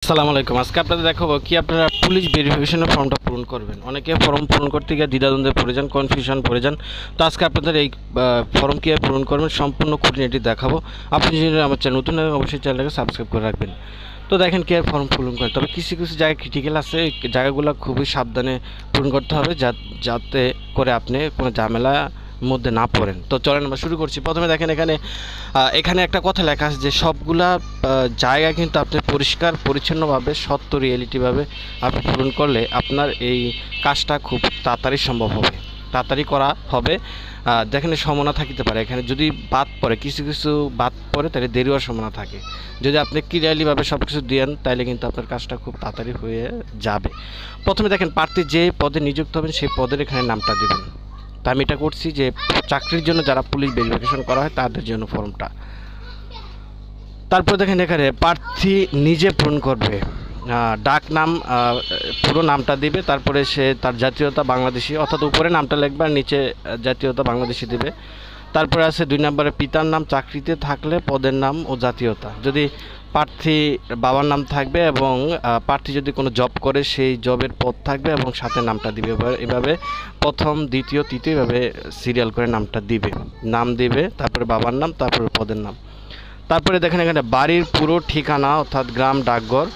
আসসালামু আলাইকুম। আজকে আপনাদের দেখাবো কি আপনারা পুলিশ ভেরিফিকেশনের ফর্মটা পূরণ করবেন। অনেকে ফর্ম পূরণ করতে গিয়ে দ্বিধাদ্বন্দ্বে পড়ে যান, কনফিউশন পড়ে যান। তো আজকে আপনাদের এই ফর্ম কীভাবে পূরণ করবেন সম্পূর্ণ খুঁটিনাটি দেখাবো। আপনি যদি আমার চ্যানেল নতুন হলে অবশ্যই চ্যানেলটাকে সাবস্ক্রাইব করে রাখবেন। তো দেখেন কীভাবে ফর্ম পূরণ করেন, তবে কিছু কিছু জায়গায় ক্রিটিক্যাল আছে, এই জায়গাগুলো খুবই সাবধানে পূরণ করতে হবে যাতে করে আপনি কোনো ঝামেলা মধ্যে না পড়েন। তো চলেন আমরা শুরু করছি। প্রথমে দেখেন এখানে একটা কথা লেখা আছে যে সবগুলা জায়গা কিন্তু আপনি পরিষ্কার পরিচ্ছন্নভাবে সত্য রিয়েলিটিভাবে আপনি পূরণ করলে আপনার এই কাজটা খুব তাড়াতাড়ি সম্ভব হবে, তাড়াতাড়ি করা হবে। যেখানে সম্ভাবনা থাকতে পারে, এখানে যদি বাদ পড়ে কিছু কিছু বাদ পড়ে তাহলে দেরি হওয়ার সম্ভাবনা থাকে। যদি আপনি ক্লিয়ারলিভাবে সব কিছু দেন তাহলে কিন্তু আপনার কাজটা খুব তাড়াতাড়ি হয়ে যাবে। প্রথমে দেখেন প্রার্থী যে পদে নিযুক্ত হবেন সেই পদের এখানে নামটা দেবেন। তা আমি এটা করছি যে চাকরির জন্য যারা পুলিশ ভেরিফিকেশন করা হয় তাদের জন্য ফর্মটা। তারপর দেখেন এখানে প্রার্থী নিজে পূরণ করবে, ডাক নাম, পুরো নামটা দিবে, তারপরে সে তার জাতীয়তা বাংলাদেশি, অর্থাৎ উপরে নামটা লিখবে আর নিচে জাতীয়তা বাংলাদেশি দিবে। তারপরে আছে 2 নম্বরে পিতার নাম, চাকরিতে থাকলে পদের নাম ও জাতীয়তা। যদি প্রার্থী বাবার নাম থাকবে এবং প্রার্থী যদি কোনো জব করে সেই জবের পদ থাকবে এবং সাথে নামটা দিবে। এভাবে প্রথম দ্বিতীয় তৃতীয় এভাবে সিরিয়াল করে নামটা দিবে, নাম দিবে, তারপরে বাবার নাম, তারপরে পদের নাম। তারপরে দেখেন এখানে বাড়ির পুরো ঠিকানা অর্থাৎ গ্রাম, ডাকঘর,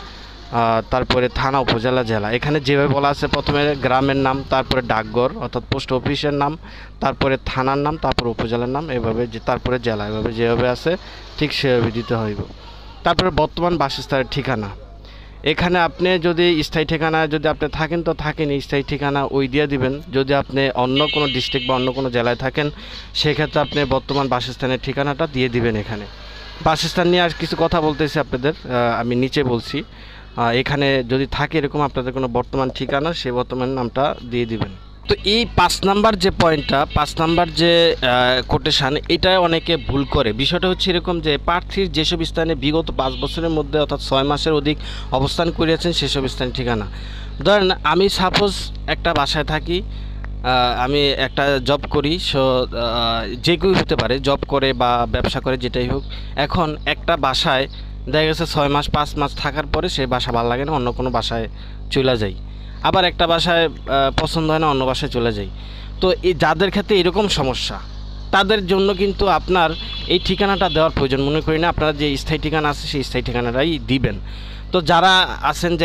তারপরে থানা, উপজেলা, জেলা। এখানে যেভাবে বলা আছে প্রথমে গ্রামের নাম, তারপরে ডাকঘর অর্থাৎ পোস্ট অফিসের নাম, তারপরে থানার নাম, তারপরে উপজেলার নাম, এভাবে তারপরে জেলা, এভাবে যেভাবে আছে ঠিক সেভাবে দিতে হইব। তারপরে বর্তমান বাসস্থানের ঠিকানা, এখানে আপনি যদি স্থায়ী ঠিকানা যদি আপনি থাকেন তো থাকেন, স্থায়ী ঠিকানা ওই দিয়ে দিবেন। যদি আপনি অন্য কোনো ডিস্ট্রিক্ট বা অন্য কোনো জেলায় থাকেন সেক্ষেত্রে আপনি বর্তমান বাসস্থানের ঠিকানাটা দিয়ে দিবেন। এখানে বাসস্থান নিয়ে আর কিছু কথা বলতেছি আপনাদের, আমি নিচে বলছি। এখানে যদি থাকে এরকম আপনাদের কোনো বর্তমান ঠিকানা, সে বর্তমান নামটা দিয়ে দিবেন। তো এই 5 নাম্বার যে পয়েন্টটা, 5 নাম্বার যে কোটেশান, এটা অনেকে ভুল করে। বিষয়টা হচ্ছে এরকম যে প্রার্থীর যেসব স্থানে বিগত 5 বছরের মধ্যে অর্থাৎ 6 মাসের অধিক অবস্থান করিয়াছেন সেসব স্থানের ঠিকানা। ধরেন আমি সাপোজ একটা বাসায় থাকি, আমি একটা জব করি, যে কেউ হতে পারে, জব করে বা ব্যবসা করে যেটাই হোক। এখন একটা বাসায় দেখা গেছে 6 মাস 5 মাস থাকার পরে সে বাসা ভালো লাগে না, অন্য কোনো বাসায় চলে যাই। আবার একটা বাসায় পছন্দ হয় না, অন্য বাসায় চলে যাই। তো এই যাদের ক্ষেত্রে এরকম সমস্যা তাদের জন্য কিন্তু আপনার এই ঠিকানাটা দেওয়ার প্রয়োজন মনে করি না। আপনারা যে স্থায়ী ঠিকানা আছে সেই স্থায়ী ঠিকানাটাই দিবেন। তো যারা আছেন যে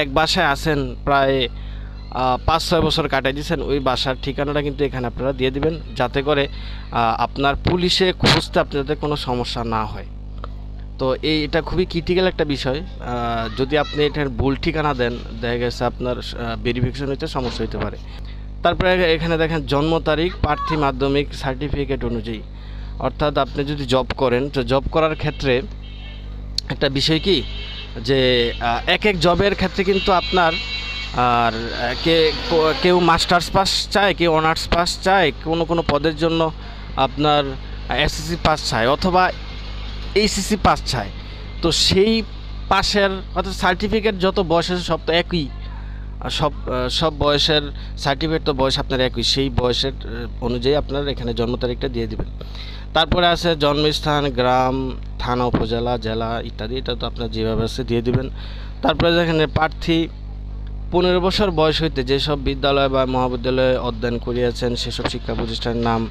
এক বাসায় আছেন প্রায় 5-6 বছর কাটাই দিয়েছেন, ওই বাসার ঠিকানাটা কিন্তু এখানে আপনারা দিয়ে দিবেন, যাতে করে আপনার পুলিশে খুঁজতে আপনাদের কোনো সমস্যা না হয়। তো এটা খুবই ক্রিটিক্যাল একটা বিষয়। যদি আপনি এটার ভুল ঠিকানা দেন দেখা গেছে আপনার ভেরিফিকেশন হইতে সমস্যা হতে পারে। তারপরে এখানে দেখেন জন্ম তারিখ প্রার্থী মাধ্যমিক সার্টিফিকেট অনুযায়ী, অর্থাৎ আপনি যদি জব করেন তো জব করার ক্ষেত্রে একটা বিষয় কি যে এক এক জবের ক্ষেত্রে কিন্তু আপনার আর কেউ মাস্টার্স পাস চায়, কেউ অনার্স পাস চায়, কোনো কোনো পদের জন্য আপনার এসএসসি পাস চায় অথবা এইচএসসি পাস চায়। তো সেই পাশের অর্থাৎ সার্টিফিকেট যত বয়স আছে সব তো একই, সব বয়সের সার্টিফিকেট তো বয়স আপনার একই, সেই বয়সের অনুযায়ী আপনার এখানে জন্ম তারিখটা দিয়ে দেবেন। তারপরে আছে জন্মস্থান, গ্রাম, থানা, উপজেলা, জেলা ইত্যাদি, এটা তো আপনার যেভাবে আছে দিয়ে দিবেন। তারপরে এখানে প্রার্থী 15 বছর বয়স হইতে যেসব বিদ্যালয় বা মহাবিদ্যালয়ে অধ্যয়ন করিয়াছেন সেসব শিক্ষা প্রতিষ্ঠানের নাম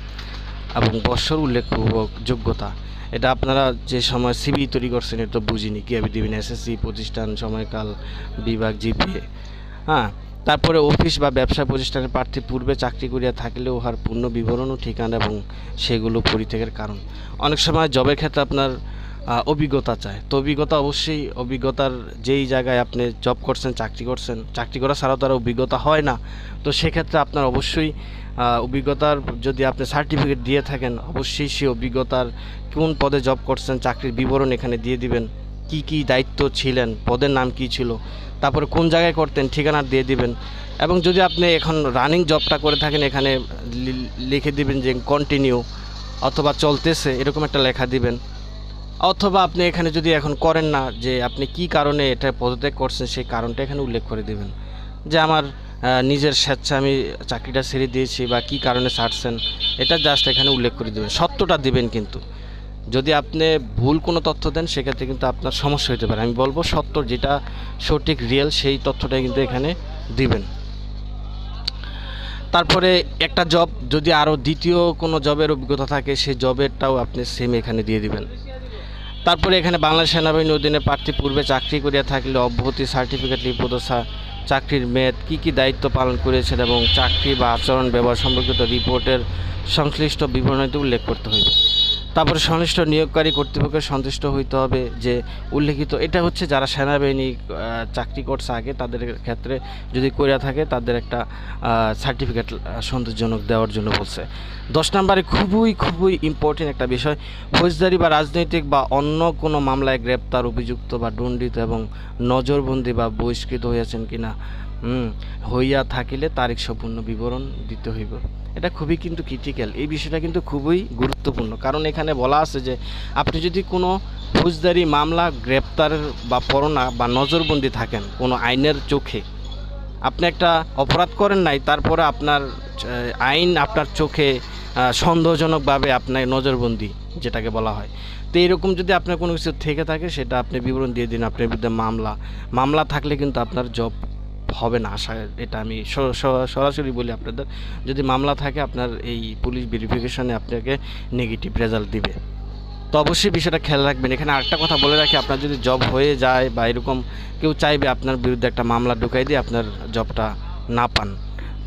এবং বৎসর উল্লেখপূর্বক যোগ্যতা। এটা আপনারা যে সময় সিভি তৈরি করছেন এটা তো বুঝিনি কীভাবে দেবেন, এসএসসি, প্রতিষ্ঠান, সময়কাল, বিভাগ, জিপিএ। হ্যাঁ, তারপরে অফিস বা ব্যবসা প্রতিষ্ঠানের প্রার্থী পূর্বে চাকরি করিয়া থাকলেও উহার পূর্ণ বিবরণ ও ঠিকানা এবং সেগুলো পরিত্যাগের কারণ। অনেক সময় জবের ক্ষেত্রে আপনার অভিজ্ঞতা চায়, তো অভিজ্ঞতা অবশ্যই, অভিজ্ঞতার যেই জায়গায় আপনি জব করছেন, চাকরি করা ছাড়াও তার অভিজ্ঞতা হয় না। তো সেক্ষেত্রে আপনার অবশ্যই অভিজ্ঞতার যদি আপনি সার্টিফিকেট দিয়ে থাকেন অবশ্যই সেই অভিজ্ঞতার কোন পদে জব করছেন চাকরির বিবরণ এখানে দিয়ে দিবেন, কি কি দায়িত্ব ছিলেন, পদের নাম কি ছিল, তারপরে কোন জায়গায় করতেন ঠিকানা দিয়ে দিবেন। এবং যদি আপনি এখন রানিং জবটা করে থাকেন এখানে লিখে দিবেন যে কন্টিনিউ অথবা চলতেছে, এরকম একটা লেখা দিবেন। অথবা আপনি এখানে যদি এখন করেন না, যে আপনি কি কারণে এটা পদত্যাগ করছেন সেই কারণটা এখানে উল্লেখ করে দিবেন, যে আমার নিজের স্বেচ্ছা আমি চাকরিটা ছেড়ে দিয়েছি বা কি কারণে ছাড়ছেন, এটা জাস্ট এখানে উল্লেখ করে দেবেন, সত্যটা দিবেন কিন্তু। যদি আপনি ভুল কোনো তথ্য দেন সেক্ষেত্রে কিন্তু আপনার সমস্যা হতে পারে। আমি বলবো সত্য যেটা সঠিক রিয়েল সেই তথ্যটাই কিন্তু এখানে দিবেন। তারপরে একটা জব যদি আরও দ্বিতীয় কোনো জবের অভিজ্ঞতা থাকে সেই জবেরটাও আপনি সেম এখানে দিয়ে দিবেন। তারপরে এখানে বাংলাদেশ সেনাবাহিনীর অধীনে প্রার্থী পূর্বে চাকরি করিয়া থাকলে অব্যাহতি সার্টিফিকেট লিপিবদ্ধ চাকরির মেয়াদ কী কী দায়িত্ব পালন করেছেন এবং চাকরি বা আচরণ ব্যবহার সম্পর্কিত রিপোর্টের সংশ্লিষ্ট বিবরণীতে উল্লেখ করতে হইবে। তারপরে সংশ্লিষ্ট নিয়োগকারী কর্তৃপক্ষের সন্তুষ্ট হইতে হবে যে উল্লেখিত, এটা হচ্ছে যারা সেনাবাহিনী চাকরি করছে আগে তাদের ক্ষেত্রে যদি কইরা থাকে তাদের একটা সার্টিফিকেট সন্তোষজনক দেওয়ার জন্য বলছে। 10 নম্বরে খুবই ইম্পর্টেন্ট একটা বিষয়, ফৌজদারি বা রাজনৈতিক বা অন্য কোনো মামলায় গ্রেপ্তার, অভিযুক্ত বা দণ্ডিত এবং নজরবন্দি বা বহিষ্কৃত হইয়াছেন কিনা হইয়া থাকিলে তারিখ সম্পূর্ণ বিবরণ দিতে হইব। এটা খুবই কিন্তু ক্রিটিক্যাল, এই বিষয়টা কিন্তু খুবই গুরুত্বপূর্ণ, কারণ এখানে বলা আছে যে আপনি যদি কোনো ফৌজদারি মামলা, গ্রেপ্তার বা পরোয়ানা বা নজরবন্দি থাকেন কোনো আইনের চোখে, আপনি একটা অপরাধ করেন নাই, তারপরে আপনার আইন আপনার চোখে সন্দেহজনকভাবে আপনার নজরবন্দি যেটাকে বলা হয়, তো এরকম যদি আপনার কোনো কিছু থেকে থাকে সেটা আপনি বিবরণ দিয়ে দিন। আপনার বিরুদ্ধে মামলা থাকলে কিন্তু আপনার জব হবে না আশা, এটা আমি সরাসরি বলি আপনাদের, যদি মামলা থাকে আপনার এই পুলিশ ভেরিফিকেশনে আপনাকে নেগেটিভ রেজাল্ট দিবে। তো অবশ্যই বিষয়টা খেয়াল রাখবেন। এখানে আরেকটা কথা বলে রাখি, আপনার যদি জব হয়ে যায় বা এরকম কেউ চাইবে আপনার বিরুদ্ধে একটা মামলা ঢুকাই দিয়ে আপনার জবটা না পান,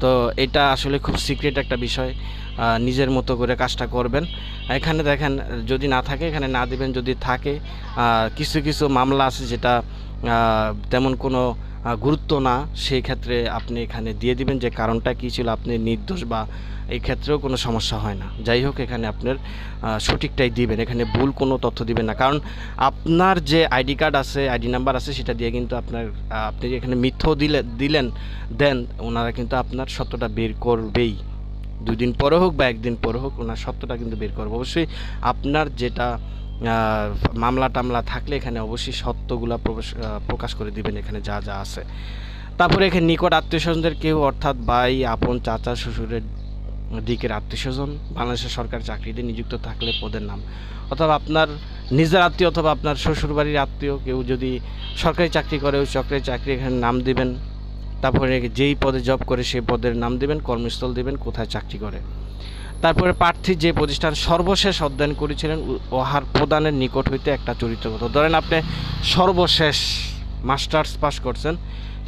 তো এটা আসলে খুব সিক্রেট একটা বিষয়, নিজের মতো করে কাজটা করবেন। এখানে দেখেন যদি না থাকে এখানে না দিবেন, যদি থাকে কিছু মামলা আছে যেটা তেমন কোনো গুরুত্ব না, সেই ক্ষেত্রে আপনি এখানে দিয়ে দিবেন যে কারণটা কী ছিল, আপনি নির্দোষ বা এই ক্ষেত্রেও কোনো সমস্যা হয় না। যাই হোক এখানে আপনার সঠিকটাই দিবেন, এখানে ভুল কোনো তথ্য দিবেন না, কারণ আপনার যে আইডি কার্ড আছে, আইডি নাম্বার আছে, সেটা দিয়ে কিন্তু আপনি এখানে মিথ্যও দেন ওনারা কিন্তু আপনার সত্যটা বের করবেই, 2 দিন পরে হোক বা 1 দিন পরে হোক ওনার সত্যটা কিন্তু বের করবে। অবশ্যই আপনার যেটা মামলা টামলা থাকলে এখানে অবশ্যই সত্যগুলা প্রকাশ করে দিবেন এখানে যা যা আছে। তারপরে এখানে নিকট আত্মীয় স্বজনদের কেউ, অর্থাৎ ভাই, আপন, চাচা, শ্বশুরের দিকের আত্মীয় স্বজন বাংলাদেশের সরকারি চাকরিতে নিযুক্ত থাকলে পদের নাম, অথবা আপনার নিজের আত্মীয় অথবা আপনার শ্বশুরবাড়ির আত্মীয় কেউ যদি সরকারি চাকরি করে ওই সরকারি চাকরি এখানে নাম দিবেন। তারপরে যেই পদে জব করে সেই পদের নাম দিবেন, কর্মস্থল দিবেন, কোথায় চাকরি করে। তারপরে প্রার্থী যে প্রতিষ্ঠান সর্বশেষ অধ্যয়ন করেছিলেন ওহার প্রদানের নিকট হইতে একটা চরিত্রগত, ধরেন আপনি সর্বশেষ মাস্টার্স পাস করছেন,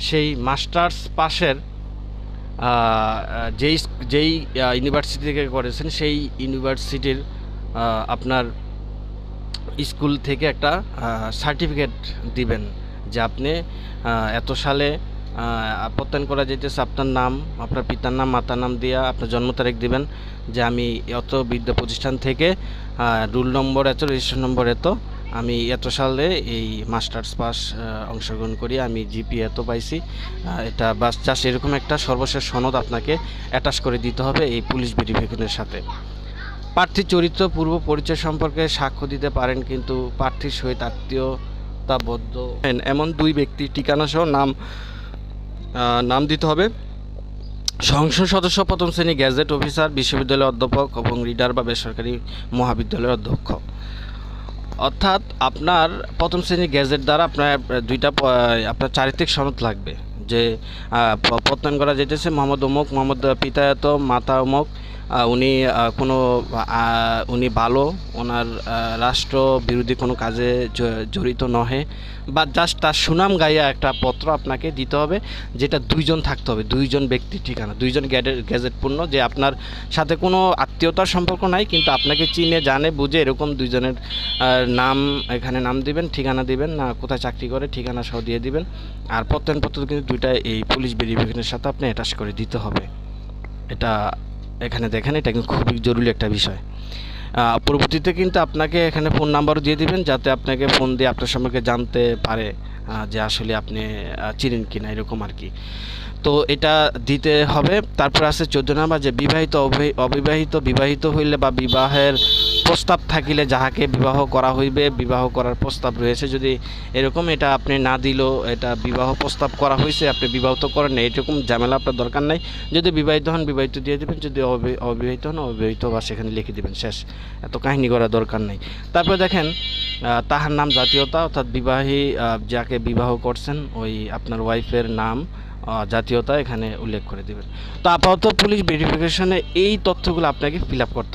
সেই মাস্টার্স পাশের যেই ইউনিভার্সিটি থেকে করেছেন সেই ইউনিভার্সিটির আপনার স্কুল থেকে একটা সার্টিফিকেট দিবেন যে আপনি এত সালে প্রত্যয়ন করা যেতেছে, আপনার নাম, আপনার পিতার নাম, মাতার নাম দিয়া আপনার জন্ম তারিখ দিবেন যে আমি এত বিদ্যা প্রতিষ্ঠান থেকে রুল নম্বর এত, রেজিস্ট্রেশন নম্বর এত, আমি এত সালে এই মাস্টার্স পাস অংশগ্রহণ করি, আমি জিপি এত পাইছি, এটা বাস জাস্ট এরকম একটা সর্বশেষ সনদ আপনাকে অ্যাটাচ করে দিতে হবে এই পুলিশ ভেরিফিকেশনের সাথে। প্রার্থীর চরিত্র পূর্ব পরিচয় সম্পর্কে সাক্ষ্য দিতে পারেন, কিন্তু প্রার্থীর সহিত আত্মীয়তাবদ্ধ এমন 2 ব্যক্তির ঠিকানা সহ নাম দিতে হবে। সংসদ সদস্য, প্রথম শ্রেণী গ্যাজেট অফিসার, বিশ্ববিদ্যালয়ের অধ্যাপক এবং রিডার বা বেসরকারি মহাবিদ্যালয়ের অধ্যক্ষ। অর্থাৎ আপনার প্রথম শ্রেণীর গ্যাজেট দ্বারা আপনার চারিত্রিক সনদ লাগবে যে প্রত্যয়ন করা যেতেছে মোহাম্মদ অমুক, মোহাম্মদ পিতায়ত, মাতা অমুক, উনি ভালো, ওনার রাষ্ট্র বিরোধী কোনো কাজে জড়িত নহে, বা জাস্ট তার সুনাম গাইয়া একটা পত্র আপনাকে দিতে হবে, যেটা 2 জন থাকতে হবে, 2 জন ব্যক্তির ঠিকানা, 2 জন গ্যাজেটপূর্ণ, যে আপনার সাথে কোনো আত্মীয়তার সম্পর্ক নাই কিন্তু আপনাকে চিনে জানে বুঝে এরকম 2 জনের নাম এখানে নাম দিবেন, ঠিকানা দিবেন, না কোথায় চাকরি করে ঠিকানা সহ দিয়ে দিবেন। আর প্রত্যয়নপত্র কিন্তু 2টা এই পুলিশ ভেরিফিকেশনের সাথে আপনি অ্যাটাচ করে দিতে হবে। এটা এখানে দেখেন, এটা কিন্তু খুবই জরুরি একটা বিষয়। পরবর্তীতে কিন্তু আপনাকে এখানে ফোন নাম্বারও দিয়ে দিবেন যাতে আপনাকে ফোন দিয়ে আপনার সম্পর্কে জানতে পারে যে আসলে আপনি চিনেন কিনা এরকম আর কি। তো এটা দিতে হবে। তারপর আছে 14 নাম্বার যে বিবাহিত অবিবাহিত, বিবাহিত হইলে বা বিবাহের প্রস্তাব থাকিলে যাহাকে বিবাহ করা হইবে, বিবাহ করার প্রস্তাব রয়েছে যদি এরকম, এটা আপনি না দিলেও এটা বিবাহ প্রস্তাব করা হয়েছে, আপনি বিবাহ তো করেন না, এরকম ঝামেলা আপনার দরকার নাই। যদি বিবাহিত হন বিবাহিত দিয়ে দেবেন, যদি অবিবাহিত হন অবিবাহিত বা সেখানে লিখে দেবেন, শেষ। এত কাহিনী করার দরকার নেই। তারপরে দেখেন তাহার নাম, জাতীয়তা, অর্থাৎ বিবাহী যাকে বিবাহ করছেন ওই আপনার ওয়াইফের নাম, জাতীয়তা এখানে উল্লেখ করে দেবেন। তো আপাতত পুলিশ ভেরিফিকেশনে এই তথ্যগুলো আপনাকে ফিল আপ করতে হবে।